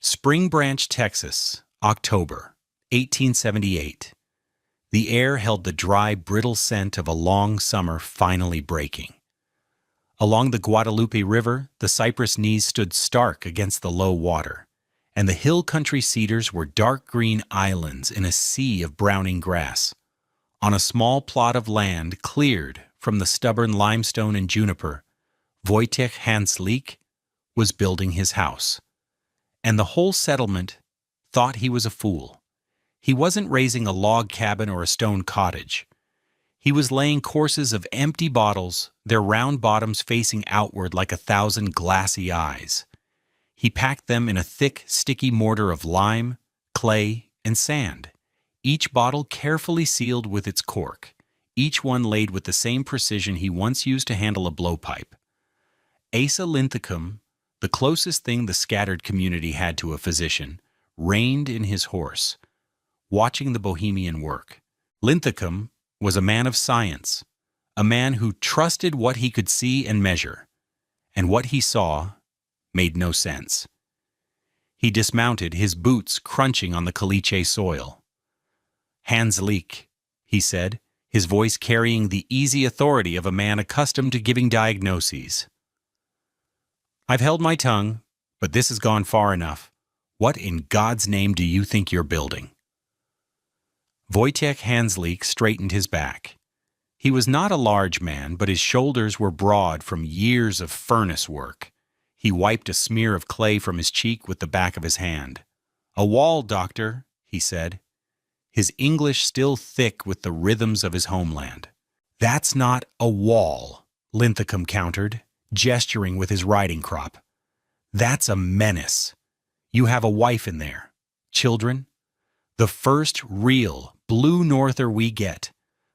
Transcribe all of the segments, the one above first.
Spring Branch, Texas, October, 1878. The air held the dry, brittle scent of a long summer finally breaking. Along the Guadalupe River, the cypress knees stood stark against the low water, and the hill country cedars were dark green islands in a sea of browning grass. On a small plot of land cleared from the stubborn limestone and juniper, Wojciech Hanslick was building his house. And the whole settlement thought he was a fool. He wasn't raising a log cabin or a stone cottage. He was laying courses of empty bottles, their round bottoms facing outward like 1,000 glassy eyes. He packed them in a thick, sticky mortar of lime, clay, and sand, each bottle carefully sealed with its cork, each one laid with the same precision he once used to handle a blowpipe. Asa Linthicum, the closest thing the scattered community had to a physician, reined in his horse, watching the bohemian work. Linthicum was a man of science, a man who trusted what he could see and measure, and what he saw made no sense. He dismounted, his boots crunching on the caliche soil. "Hanslick," he said, his voice carrying the easy authority of a man accustomed to giving diagnoses. "I've held my tongue, but this has gone far enough. What in God's name do you think you're building?" Wojciech Hanslick straightened his back. He was not a large man, but his shoulders were broad from years of furnace work. He wiped a smear of clay from his cheek with the back of his hand. "A wall, doctor," he said, his English still thick with the rhythms of his homeland. "That's not a wall," Linthicum countered, gesturing with his riding crop. "That's a menace. You have a wife in there. Children? The first real blue norther we get,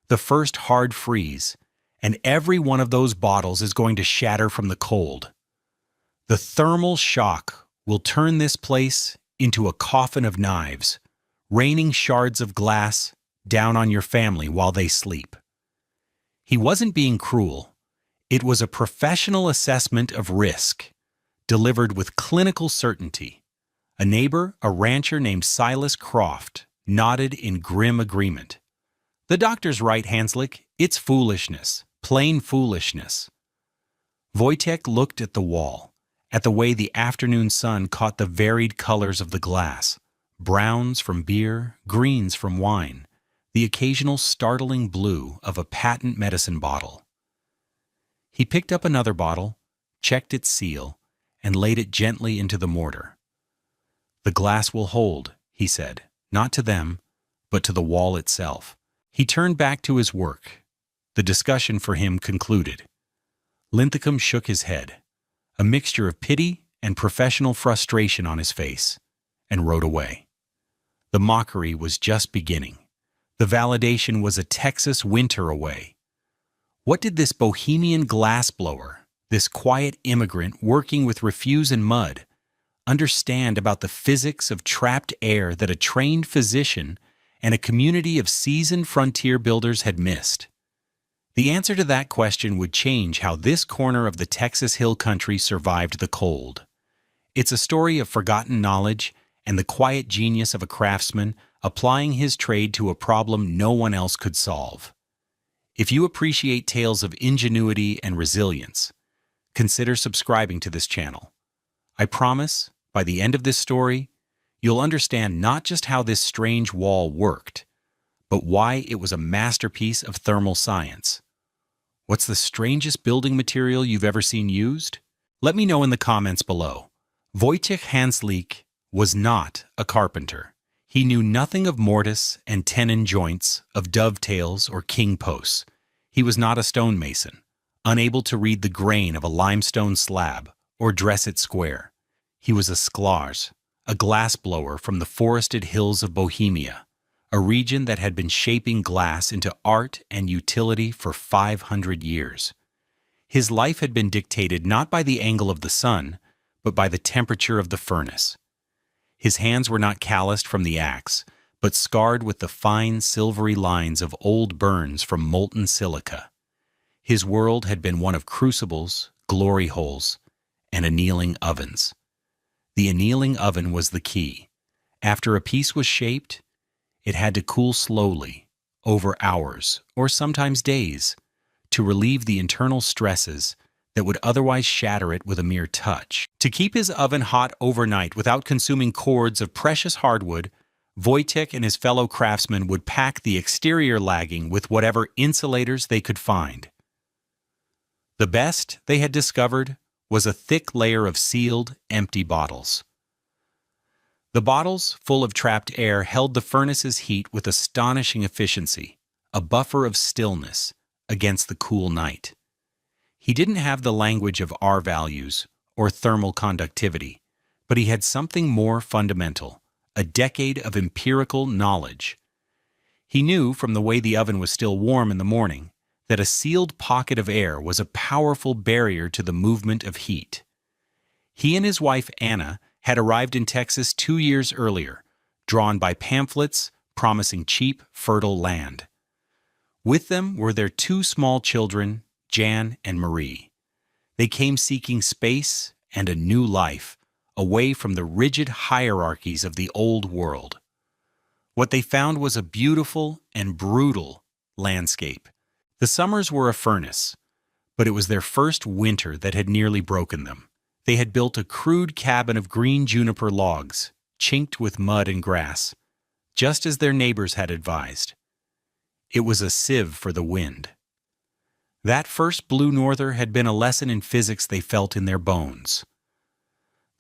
the first hard freeze, and every one of those bottles is going to shatter from the cold. The thermal shock will turn this place into a coffin of knives, raining shards of glass down on your family while they sleep." He wasn't being cruel. It was a professional assessment of risk, delivered with clinical certainty. A neighbor, a rancher named Silas Croft, nodded in grim agreement. "The doctor's right, Hanslick. It's foolishness, plain foolishness." Wojciech looked at the wall, at the way the afternoon sun caught the varied colors of the glass, browns from beer, greens from wine, the occasional startling blue of a patent medicine bottle. He picked up another bottle, checked its seal, and laid it gently into the mortar. "The glass will hold," he said, not to them, but to the wall itself. He turned back to his work. The discussion for him concluded. Linthicum shook his head, a mixture of pity and professional frustration on his face, and rode away. The mockery was just beginning. The validation was a Texas winter away. What did this bohemian glassblower, this quiet immigrant working with refuse and mud, understand about the physics of trapped air that a trained physician and a community of seasoned frontier builders had missed? The answer to that question would change how this corner of the Texas hill country survived the cold. It's a story of forgotten knowledge and the quiet genius of a craftsman applying his trade to a problem no one else could solve. If you appreciate tales of ingenuity and resilience, consider subscribing to this channel. I promise, by the end of this story, you'll understand not just how this strange wall worked, but why it was a masterpiece of thermal science. What's the strangest building material you've ever seen used? Let me know in the comments below. Wojciech Hanslick was not a carpenter. He knew nothing of mortise and tenon joints, of dovetails or king posts. He was not a stonemason, unable to read the grain of a limestone slab or dress it square. He was a sklarz, a glassblower from the forested hills of Bohemia, a region that had been shaping glass into art and utility for 500 years. His life had been dictated not by the angle of the sun, but by the temperature of the furnace. His hands were not calloused from the axe, but scarred with the fine silvery lines of old burns from molten silica. His world had been one of crucibles, glory holes, and annealing ovens. The annealing oven was the key. After a piece was shaped, it had to cool slowly, over hours, or sometimes days, to relieve the internal stresses that would otherwise shatter it with a mere touch. To keep his oven hot overnight without consuming cords of precious hardwood, Wojtek and his fellow craftsmen would pack the exterior lagging with whatever insulators they could find. The best they had discovered was a thick layer of sealed, empty bottles. The bottles, full of trapped air, held the furnace's heat with astonishing efficiency, a buffer of stillness against the cool night. He didn't have the language of R values or thermal conductivity, but he had something more fundamental, a decade of empirical knowledge. He knew from the way the oven was still warm in the morning that a sealed pocket of air was a powerful barrier to the movement of heat. He and his wife Anna had arrived in Texas 2 years earlier, drawn by pamphlets promising cheap, fertile land. With them were their 2 small children, Jan and Marie. They came seeking space and a new life, away from the rigid hierarchies of the old world. What they found was a beautiful and brutal landscape. The summers were a furnace, but it was their first winter that had nearly broken them. They had built a crude cabin of green juniper logs, chinked with mud and grass, just as their neighbors had advised. It was a sieve for the wind. That first blue norther had been a lesson in physics they felt in their bones.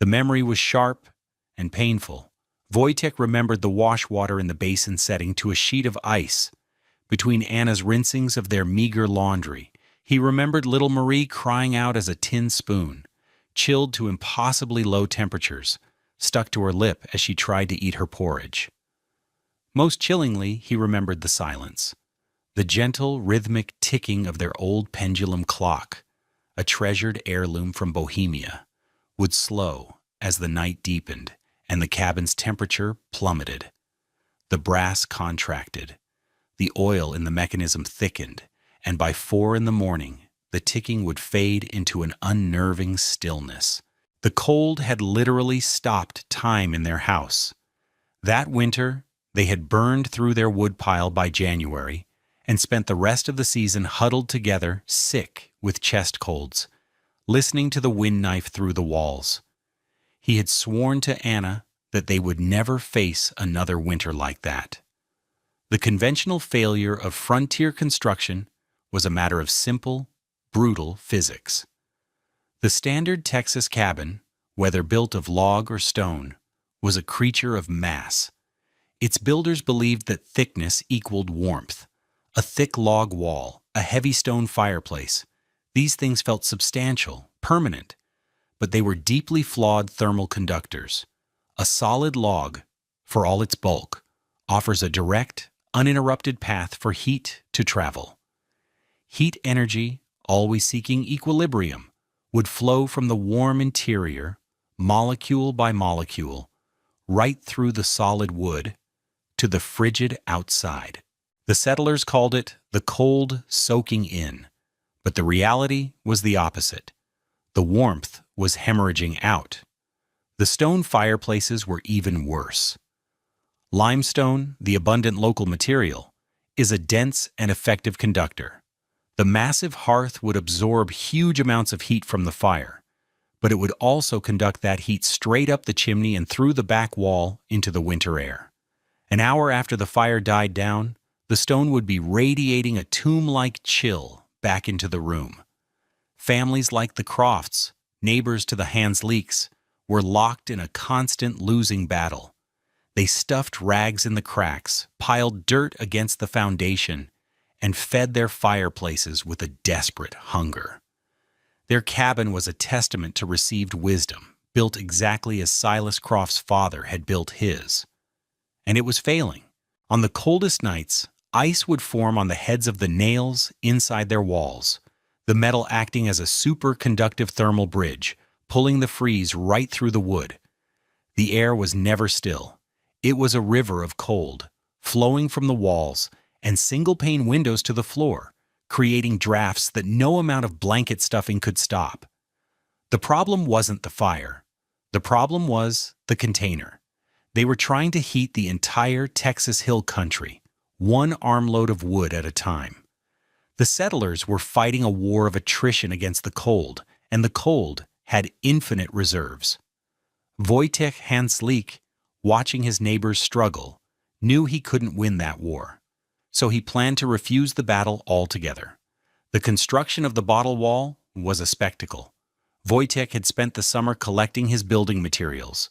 The memory was sharp and painful. Wojtek remembered the wash water in the basin setting to a sheet of ice between Anna's rinsings of their meager laundry. He remembered little Marie crying out as a tin spoon, chilled to impossibly low temperatures, stuck to her lip as she tried to eat her porridge. Most chillingly, he remembered the silence, the gentle, rhythmic ticking of their old pendulum clock, a treasured heirloom from Bohemia, would slow as the night deepened and the cabin's temperature plummeted. The brass contracted, the oil in the mechanism thickened, and by 4 in the morning, the ticking would fade into an unnerving stillness. The cold had literally stopped time in their house. That winter, they had burned through their woodpile by January and spent the rest of the season huddled together, sick with chest colds, listening to the wind knife through the walls. He had sworn to Anna that they would never face another winter like that. The conventional failure of frontier construction was a matter of simple, brutal physics. The standard Texas cabin, whether built of log or stone, was a creature of mass. Its builders believed that thickness equaled warmth. A thick log wall, a heavy stone fireplace, these things felt substantial, permanent, but they were deeply flawed thermal conductors. A solid log, for all its bulk, offers a direct, uninterrupted path for heat to travel. Heat energy, always seeking equilibrium, would flow from the warm interior, molecule by molecule, right through the solid wood to the frigid outside. The settlers called it the cold soaking in, but the reality was the opposite. The warmth was hemorrhaging out. The stone fireplaces were even worse. Limestone, the abundant local material, is a dense and effective conductor. The massive hearth would absorb huge amounts of heat from the fire, but it would also conduct that heat straight up the chimney and through the back wall into the winter air. An hour after the fire died down, the stone would be radiating a tomb-like chill back into the room. Families like the Crofts, neighbors to the Hans Leeks, were locked in a constant losing battle. They stuffed rags in the cracks, piled dirt against the foundation, and fed their fireplaces with a desperate hunger. Their cabin was a testament to received wisdom, built exactly as Silas Croft's father had built his. And it was failing. On the coldest nights, ice would form on the heads of the nails inside their walls, the metal acting as a superconductive thermal bridge, pulling the freeze right through the wood. The air was never still. It was a river of cold, flowing from the walls and single-pane windows to the floor, creating drafts that no amount of blanket stuffing could stop. The problem wasn't the fire. The problem was the container. They were trying to heat the entire Texas Hill Country, one armload of wood at a time. The settlers were fighting a war of attrition against the cold, and the cold had infinite reserves. Wojciech Hanslik, watching his neighbors struggle, knew he couldn't win that war. So he planned to refuse the battle altogether. The construction of the bottle wall was a spectacle. Wojciech had spent the summer collecting his building materials.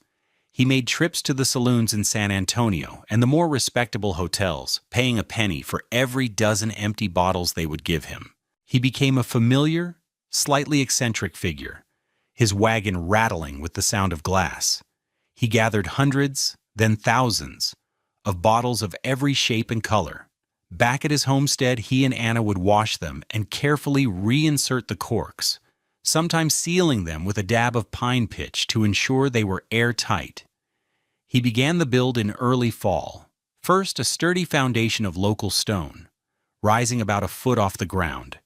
He made trips to the saloons in San Antonio and the more respectable hotels, paying a penny for every dozen empty bottles they would give him. He became a familiar, slightly eccentric figure, his wagon rattling with the sound of glass. He gathered hundreds, then thousands, of bottles of every shape and color. Back at his homestead, he and Anna would wash them and carefully reinsert the corks, sometimes sealing them with a dab of pine pitch to ensure they were airtight. He began the build in early fall. First, a sturdy foundation of local stone, rising about a foot off the ground.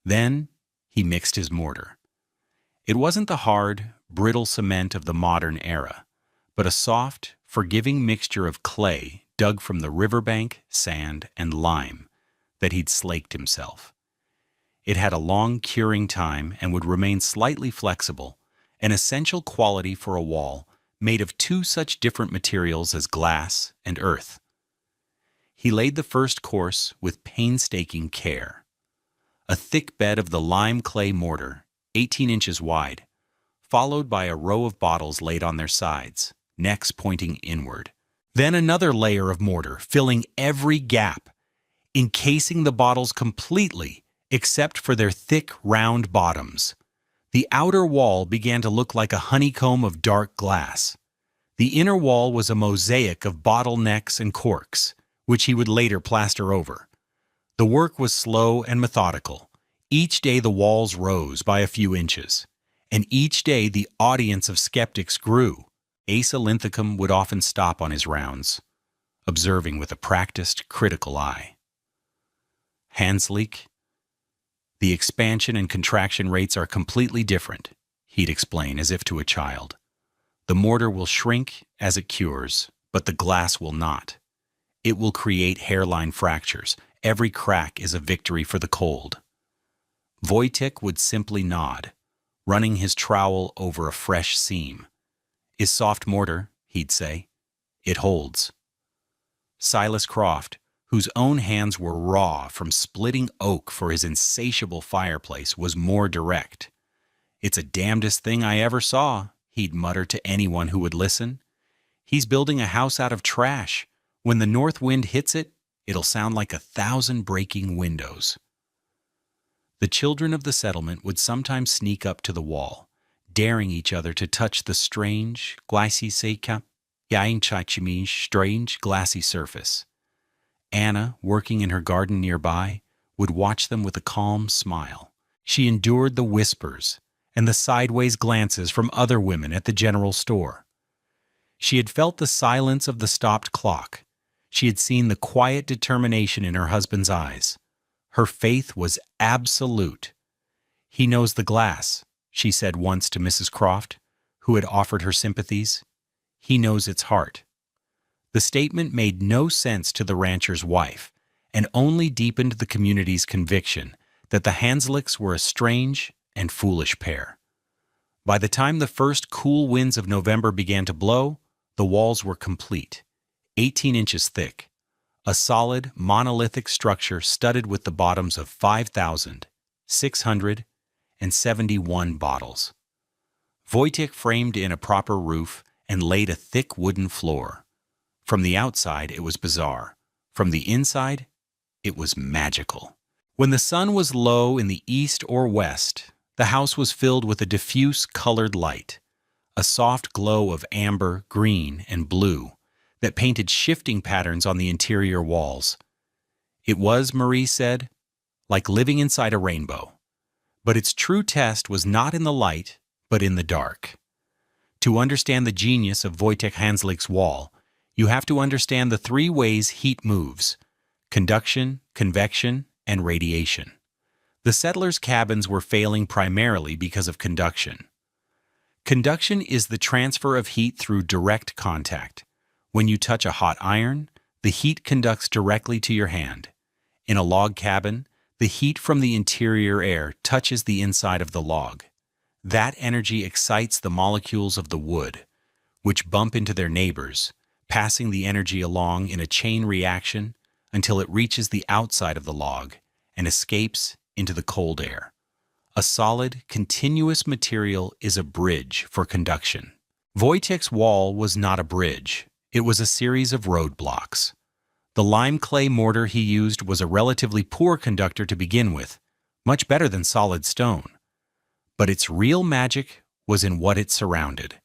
Then, he mixed his mortar. It wasn't the hard, brittle cement of the modern era, but a soft, forgiving mixture of clay dug from the riverbank, sand, and lime that he'd slaked himself. It had a long curing time and would remain slightly flexible, an essential quality for a wall made of two such different materials as glass and earth. He laid the first course with painstaking care. A thick bed of the lime clay mortar, 18 inches wide, followed by a row of bottles laid on their sides, necks pointing inward. Then another layer of mortar, filling every gap, encasing the bottles completely except for their thick, round bottoms. The outer wall began to look like a honeycomb of dark glass. The inner wall was a mosaic of bottlenecks and corks, which he would later plaster over. The work was slow and methodical. Each day the walls rose by a few inches, and each day the audience of skeptics grew. Asa Linthicum would often stop on his rounds, observing with a practiced, critical eye. Hanslik, the expansion and contraction rates are completely different, he'd explain as if to a child. The mortar will shrink as it cures, but the glass will not. It will create hairline fractures. Every crack is a victory for the cold. Wojciech would simply nod, running his trowel over a fresh seam. Is soft mortar, he'd say. It holds. Silas Croft, whose own hands were raw from splitting oak for his insatiable fireplace, was more direct. It's a damnedest thing I ever saw, he'd mutter to anyone who would listen. He's building a house out of trash. When the north wind hits it, it'll sound like 1,000 breaking windows. The children of the settlement would sometimes sneak up to the wall, daring each other to touch the strange, glassy glassy surface. Anna, working in her garden nearby, would watch them with a calm smile. She endured the whispers and the sideways glances from other women at the general store. She had felt the silence of the stopped clock. She had seen the quiet determination in her husband's eyes. Her faith was absolute. He knows the glass, she said once to Mrs. Croft, who had offered her sympathies. He knows its heart. The statement made no sense to the rancher's wife and only deepened the community's conviction that the Hanslicks were a strange and foolish pair. By the time the first cool winds of November began to blow, the walls were complete, 18 inches thick, a solid, monolithic structure studded with the bottoms of 5,671 bottles. Wojciech framed in a proper roof and laid a thick wooden floor. From the outside, it was bizarre. From the inside, it was magical. When the sun was low in the east or west, the house was filled with a diffuse colored light, a soft glow of amber, green, and blue that painted shifting patterns on the interior walls. It was, Marie said, like living inside a rainbow. But its true test was not in the light, but in the dark. To understand the genius of Wojciech Hanslik's wall, you have to understand the three ways heat moves: conduction, convection, and radiation. The settlers' cabins were failing primarily because of conduction. Conduction is the transfer of heat through direct contact. When you touch a hot iron, the heat conducts directly to your hand. In a log cabin, the heat from the interior air touches the inside of the log. That energy excites the molecules of the wood, which bump into their neighbors, passing the energy along in a chain reaction until it reaches the outside of the log and escapes into the cold air. A solid, continuous material is a bridge for conduction. Wojciech's wall was not a bridge. It was a series of roadblocks. The lime clay mortar he used was a relatively poor conductor to begin with, much better than solid stone. But its real magic was in what it surrounded.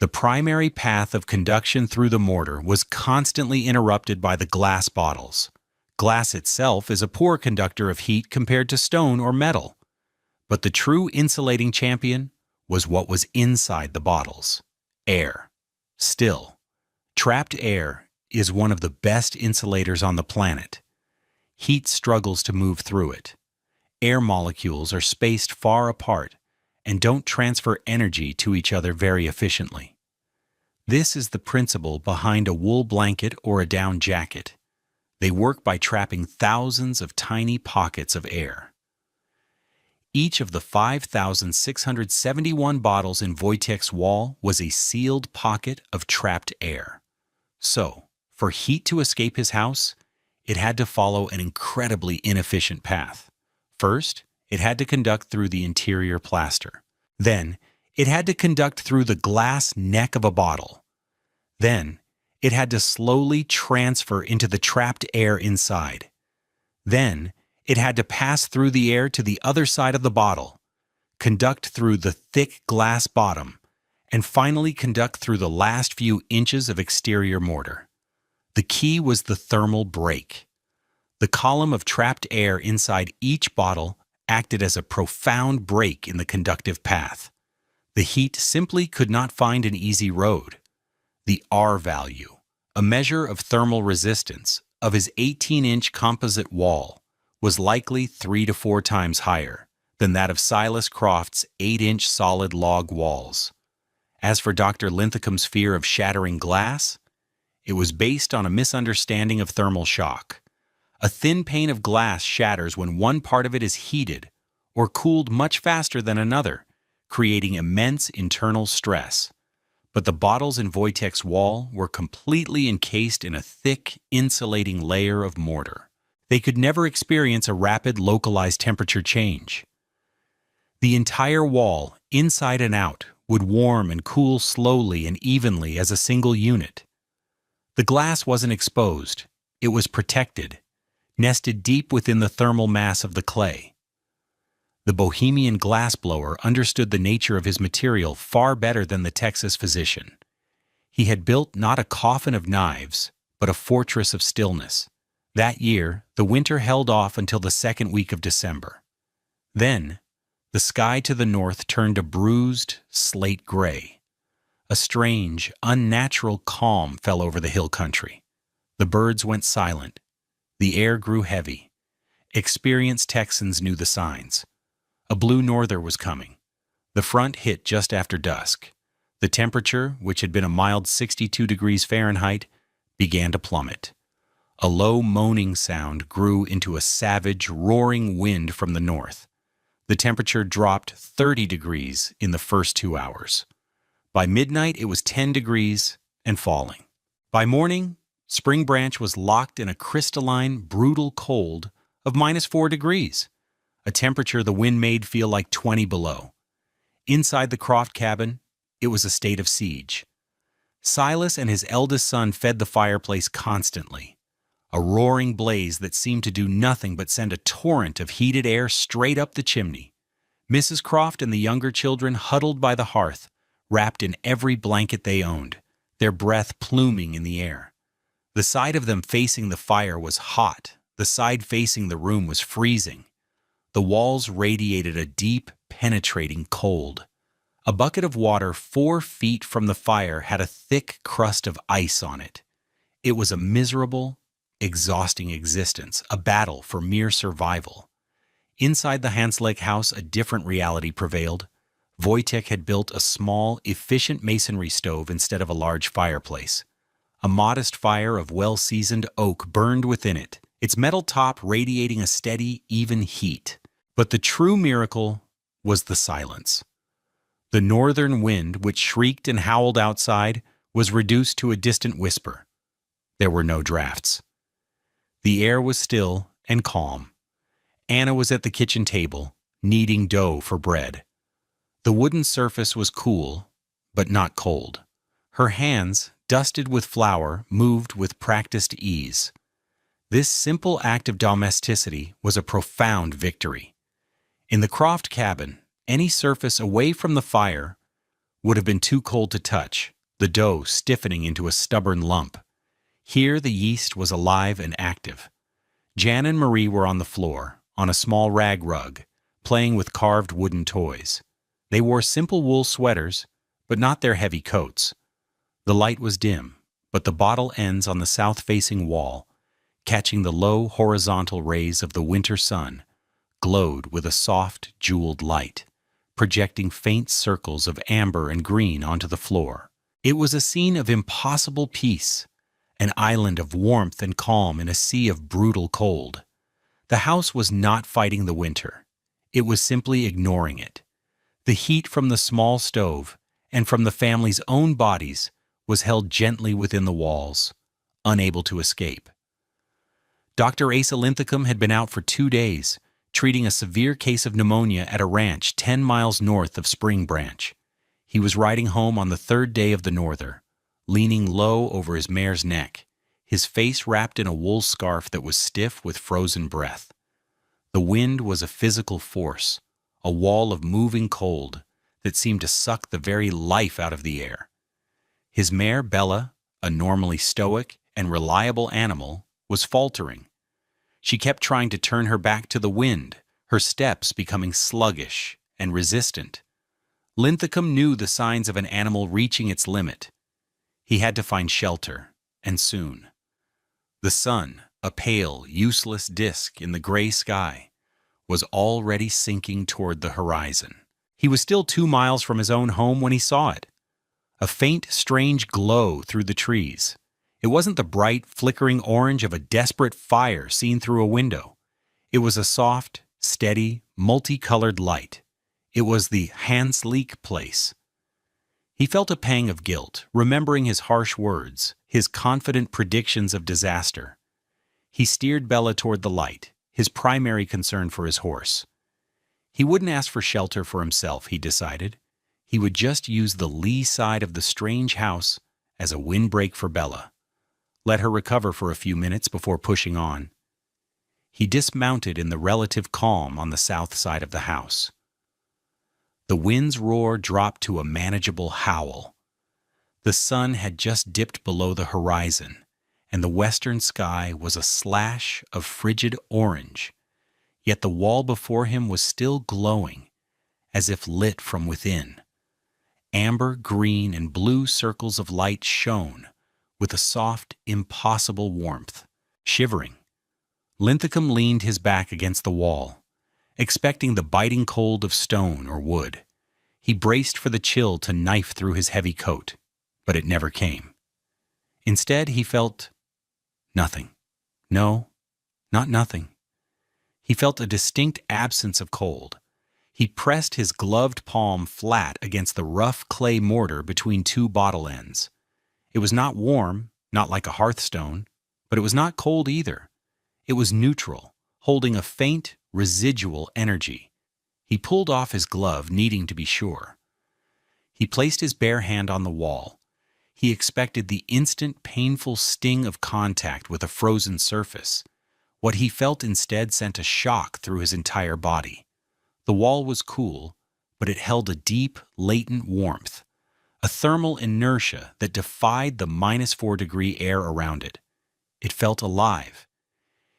The primary path of conduction through the mortar was constantly interrupted by the glass bottles. Glass itself is a poor conductor of heat compared to stone or metal. But the true insulating champion was what was inside the bottles: air. Still, trapped air is one of the best insulators on the planet. Heat struggles to move through it. Air molecules are spaced far apart and don't transfer energy to each other very efficiently. This is the principle behind a wool blanket or a down jacket. They work by trapping thousands of tiny pockets of air. Each of the 5,671 bottles in Wojciech's wall was a sealed pocket of trapped air. So, for heat to escape his house, it had to follow an incredibly inefficient path. First, it had to conduct through the interior plaster. Then, it had to conduct through the glass neck of a bottle. Then, it had to slowly transfer into the trapped air inside. Then, it had to pass through the air to the other side of the bottle, conduct through the thick glass bottom, and finally conduct through the last few inches of exterior mortar. The key was the thermal break. The column of trapped air inside each bottle acted as a profound break in the conductive path. The heat simply could not find an easy road. The R value, a measure of thermal resistance, of his 18-inch composite wall, was likely 3 to 4 times higher than that of Silas Croft's 8-inch solid log walls. As for Dr. Linthicum's fear of shattering glass, it was based on a misunderstanding of thermal shock. A thin pane of glass shatters when one part of it is heated or cooled much faster than another, creating immense internal stress. But the bottles in Wojciech's wall were completely encased in a thick, insulating layer of mortar. They could never experience a rapid, localized temperature change. The entire wall, inside and out, would warm and cool slowly and evenly as a single unit. The glass wasn't exposed. It was protected, nested deep within the thermal mass of the clay. The Bohemian glassblower understood the nature of his material far better than the Texas physician. He had built not a coffin of knives, but a fortress of stillness. That year, the winter held off until the second week of December. Then, the sky to the north turned a bruised, slate gray. A strange, unnatural calm fell over the hill country. The birds went silent. The air grew heavy. Experienced Texans knew the signs. A blue norther was coming. The front hit just after dusk. The temperature, which had been a mild 62 degrees Fahrenheit, began to plummet. A low moaning sound grew into a savage, roaring wind from the north. The temperature dropped 30 degrees in the first 2 hours. By midnight, it was 10 degrees and falling. By morning, Spring Branch was locked in a crystalline, brutal cold of -4 degrees, a temperature the wind made feel like 20 below. Inside the Croft cabin, it was a state of siege. Silas and his eldest son fed the fireplace constantly, a roaring blaze that seemed to do nothing but send a torrent of heated air straight up the chimney. Mrs. Croft and the younger children huddled by the hearth, wrapped in every blanket they owned, their breath pluming in the air. The side of them facing the fire was hot. The side facing the room was freezing. The walls radiated a deep, penetrating cold. A bucket of water 4 feet from the fire had a thick crust of ice on it. It was a miserable, exhausting existence, a battle for mere survival. Inside the Hanslick house, a different reality prevailed. Wojtek had built a small, efficient masonry stove instead of a large fireplace. A modest fire of well-seasoned oak burned within it, its metal top radiating a steady, even heat. But the true miracle was the silence. The northern wind, which shrieked and howled outside, was reduced to a distant whisper. There were no drafts. The air was still and calm. Anna was at the kitchen table, kneading dough for bread. The wooden surface was cool, but not cold. Her hands, dusted with flour, moved with practiced ease. This simple act of domesticity was a profound victory. In the Croft cabin, any surface away from the fire would have been too cold to touch, the dough stiffening into a stubborn lump. Here the yeast was alive and active. Jan and Marie were on the floor, on a small rag rug, playing with carved wooden toys. They wore simple wool sweaters, but not their heavy coats. The light was dim, but the bottle ends on the south-facing wall, catching the low horizontal rays of the winter sun, glowed with a soft, jeweled light, projecting faint circles of amber and green onto the floor. It was a scene of impossible peace, an island of warmth and calm in a sea of brutal cold. The house was not fighting the winter. It was simply ignoring it. The heat from the small stove and from the family's own bodies was held gently within the walls, unable to escape. Dr. Asa Linthicum had been out for 2 days, treating a severe case of pneumonia at a ranch 10 miles north of Spring Branch. He was riding home on the 3rd day of the norther, leaning low over his mare's neck, his face wrapped in a wool scarf that was stiff with frozen breath. The wind was a physical force, a wall of moving cold that seemed to suck the very life out of the air. His mare, Bella, a normally stoic and reliable animal, was faltering. She kept trying to turn her back to the wind, her steps becoming sluggish and resistant. Linthicum knew the signs of an animal reaching its limit. He had to find shelter, and soon. The sun, a pale, useless disk in the gray sky, was already sinking toward the horizon. He was still 2 miles from his own home when he saw it. A faint, strange glow through the trees. It wasn't the bright, flickering orange of a desperate fire seen through a window. It was a soft, steady, multicolored light. It was the Hansleek place. He felt a pang of guilt, remembering his harsh words, his confident predictions of disaster. He steered Bella toward the light, his primary concern for his horse. He wouldn't ask for shelter for himself, he decided. He would just use the lee side of the strange house as a windbreak for Bella. Let her recover for a few minutes before pushing on. He dismounted in the relative calm on the south side of the house. The wind's roar dropped to a manageable howl. The sun had just dipped below the horizon, and the western sky was a slash of frigid orange, yet the wall before him was still glowing, as if lit from within. Amber, green, and blue circles of light shone with a soft, impossible warmth. Shivering, Linthicum leaned his back against the wall, expecting the biting cold of stone or wood. He braced for the chill to knife through his heavy coat, but it never came. Instead, he felt nothing. No, not nothing. He felt a distinct absence of cold. He pressed his gloved palm flat against the rough clay mortar between 2 bottle ends. It was not warm, not like a hearthstone, but it was not cold either. It was neutral, holding a faint, residual energy. He pulled off his glove, needing to be sure. He placed his bare hand on the wall. He expected the instant, painful sting of contact with a frozen surface. What he felt instead sent a shock through his entire body. The wall was cool, but it held a deep, latent warmth, a thermal inertia that defied the -4-degree air around it. It felt alive.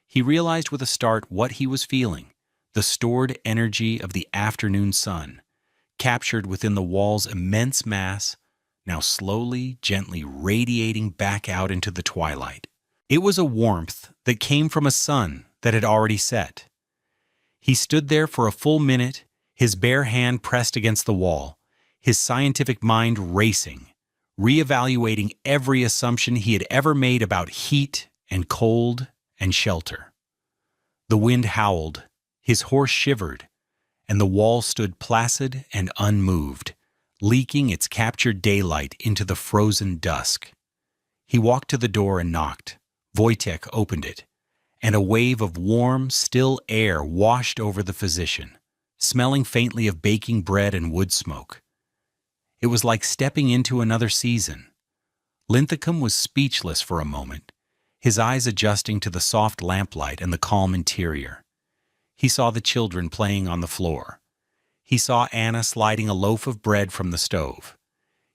He realized with a start what he was feeling, the stored energy of the afternoon sun, captured within the wall's immense mass, now slowly, gently radiating back out into the twilight. It was a warmth that came from a sun that had already set. He stood there for a full minute, his bare hand pressed against the wall, his scientific mind racing, reevaluating every assumption he had ever made about heat and cold and shelter. The wind howled, his horse shivered, and the wall stood placid and unmoved, leaking its captured daylight into the frozen dusk. He walked to the door and knocked. Wojtek opened it, and a wave of warm, still air washed over the physician, smelling faintly of baking bread and wood smoke. It was like stepping into another season. Linthicum was speechless for a moment, his eyes adjusting to the soft lamplight and the calm interior. He saw the children playing on the floor. He saw Anna sliding a loaf of bread from the stove.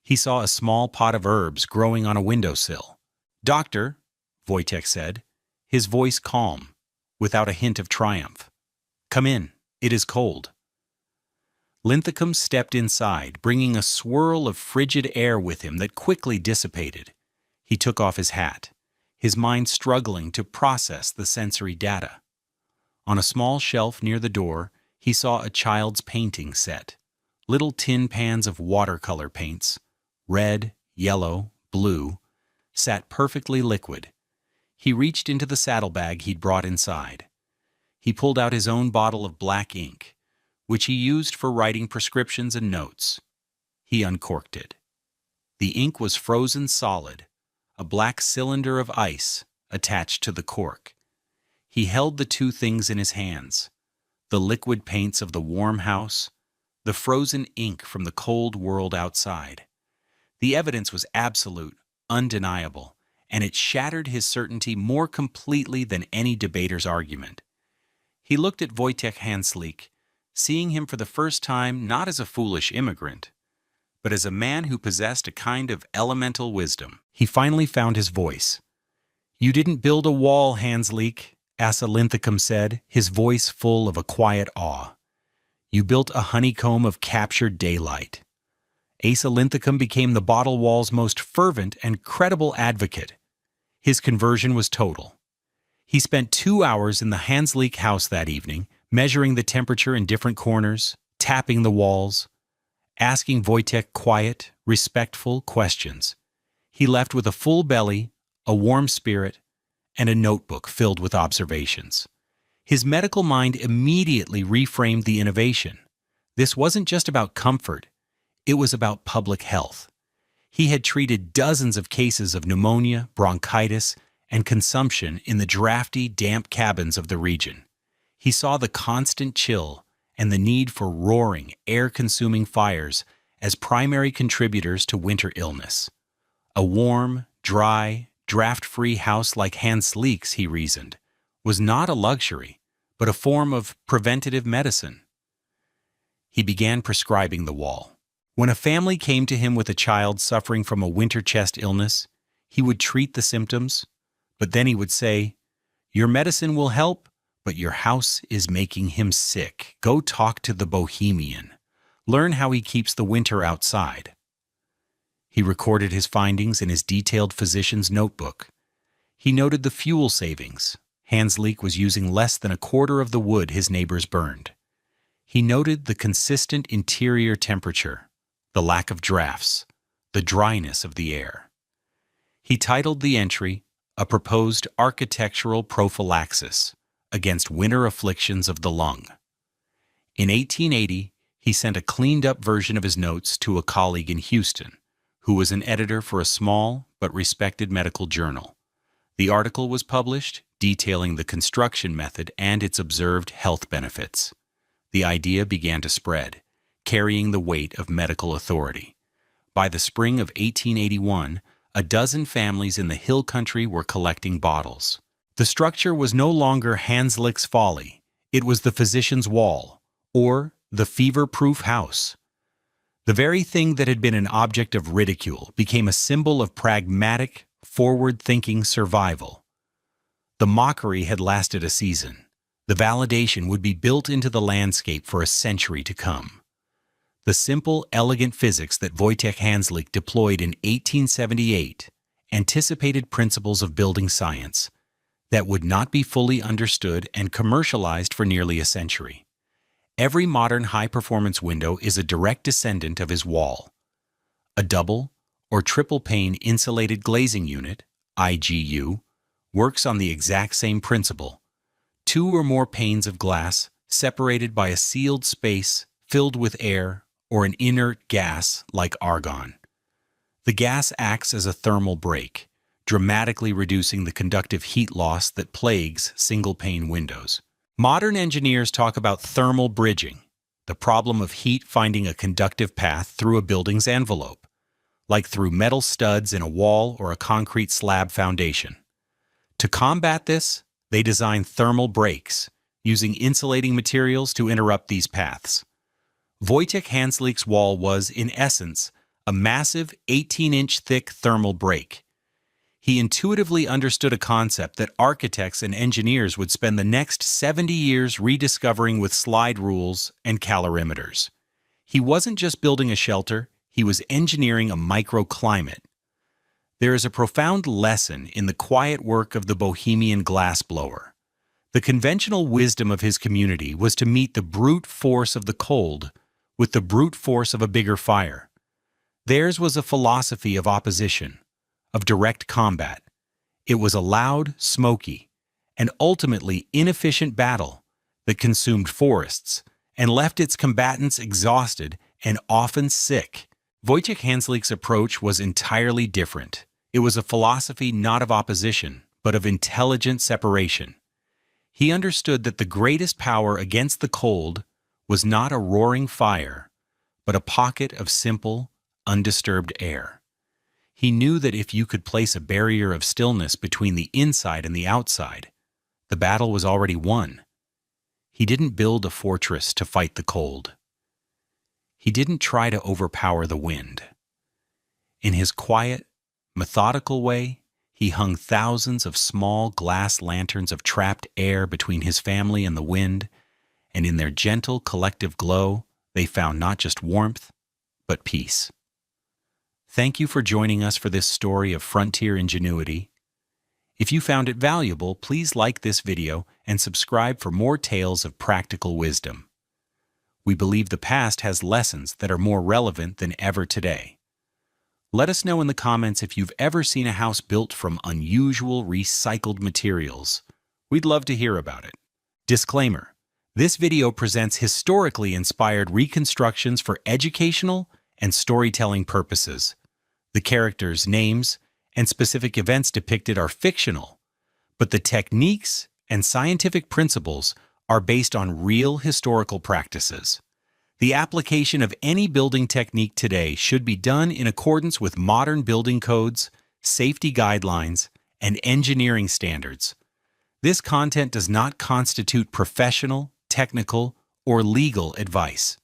He saw a small pot of herbs growing on a windowsill. "Doctor," Wojtek said, his voice calm, without a hint of triumph. "Come in. It is cold." Linthicum stepped inside, bringing a swirl of frigid air with him that quickly dissipated. He took off his hat, his mind struggling to process the sensory data. On a small shelf near the door, he saw a child's painting set, little tin pans of watercolor paints, red, yellow, blue, sat perfectly liquid. He reached into the saddlebag he'd brought inside. He pulled out his own bottle of black ink, which he used for writing prescriptions and notes. He uncorked it. The ink was frozen solid, a black cylinder of ice attached to the cork. He held the two things in his hands, the liquid paints of the warm house, the frozen ink from the cold world outside. The evidence was absolute, undeniable, and it shattered his certainty more completely than any debater's argument. He looked at Wojtek Hanslick, seeing him for the first time not as a foolish immigrant, but as a man who possessed a kind of elemental wisdom. He finally found his voice. "You didn't build a wall, Hanslick," Asa Linthicum said, his voice full of a quiet awe. "You built a honeycomb of captured daylight." Asa Linthicum became the bottle wall's most fervent and credible advocate. His conversion was total. He spent 2 hours in the Hanslick house that evening, measuring the temperature in different corners, tapping the walls, asking Wojtek quiet, respectful questions. He left with a full belly, a warm spirit, and a notebook filled with observations. His medical mind immediately reframed the innovation. This wasn't just about comfort, it was about public health. He had treated dozens of cases of pneumonia, bronchitis, and consumption in the drafty, damp cabins of the region. He saw the constant chill and the need for roaring, air-consuming fires as primary contributors to winter illness. A warm, dry, draft-free house like Hanslick's, he reasoned, was not a luxury, but a form of preventative medicine. He began prescribing the wall. When a family came to him with a child suffering from a winter chest illness, he would treat the symptoms, but then he would say, "Your medicine will help, but your house is making him sick. Go talk to the bohemian. Learn how he keeps the winter outside." He recorded his findings in his detailed physician's notebook. He noted the fuel savings. Hanslick was using less than a quarter of the wood his neighbors burned. He noted the consistent interior temperature, the lack of drafts, the dryness of the air. He titled the entry, "A Proposed Architectural Prophylaxis Against Winter Afflictions of the Lung." In 1880, he sent a cleaned-up version of his notes to a colleague in Houston, who was an editor for a small but respected medical journal. The article was published, detailing the construction method and its observed health benefits. The idea began to spread, carrying the weight of medical authority. By the spring of 1881, a dozen families in the hill country were collecting bottles. The structure was no longer Hanslick's folly. It was the physician's wall, or the feverproof house. The very thing that had been an object of ridicule became a symbol of pragmatic, forward-thinking survival. The mockery had lasted a season. The validation would be built into the landscape for a century to come. The simple, elegant physics that Wojtek Hanslick deployed in 1878 anticipated principles of building science that would not be fully understood and commercialized for nearly a century. Every modern high-performance window is a direct descendant of his wall. A double or triple pane insulated glazing unit, IGU, works on the exact same principle. Two or more panes of glass separated by a sealed space filled with air or an inert gas like argon. The gas acts as a thermal break, dramatically reducing the conductive heat loss that plagues single-pane windows. Modern engineers talk about thermal bridging, the problem of heat finding a conductive path through a building's envelope, like through metal studs in a wall or a concrete slab foundation. To combat this, they design thermal breaks, using insulating materials to interrupt these paths. Wojciech Hanslick's wall was, in essence, a massive 18-inch thick thermal break. He intuitively understood a concept that architects and engineers would spend the next 70 years rediscovering with slide rules and calorimeters. He wasn't just building a shelter, he was engineering a microclimate. There is a profound lesson in the quiet work of the Bohemian glassblower. The conventional wisdom of his community was to meet the brute force of the cold with the brute force of a bigger fire. Theirs was a philosophy of opposition, of direct combat. It was a loud, smoky, and ultimately inefficient battle that consumed forests and left its combatants exhausted and often sick. Wojciech Hanslick's approach was entirely different. It was a philosophy not of opposition, but of intelligent separation. He understood that the greatest power against the cold was not a roaring fire, but a pocket of simple, undisturbed air. He knew that if you could place a barrier of stillness between the inside and the outside, the battle was already won. He didn't build a fortress to fight the cold. He didn't try to overpower the wind. In his quiet, methodical way, he hung thousands of small glass lanterns of trapped air between his family and the wind, and in their gentle collective glow, they found not just warmth, but peace. Thank you for joining us for this story of frontier ingenuity. If you found it valuable, please like this video and subscribe for more tales of practical wisdom. We believe the past has lessons that are more relevant than ever today. Let us know in the comments if you've ever seen a house built from unusual recycled materials. We'd love to hear about it. Disclaimer: this video presents historically inspired reconstructions for educational and storytelling purposes. The characters, names, and specific events depicted are fictional, but the techniques and scientific principles are based on real historical practices. The application of any building technique today should be done in accordance with modern building codes, safety guidelines, and engineering standards. This content does not constitute professional, technical, or legal advice.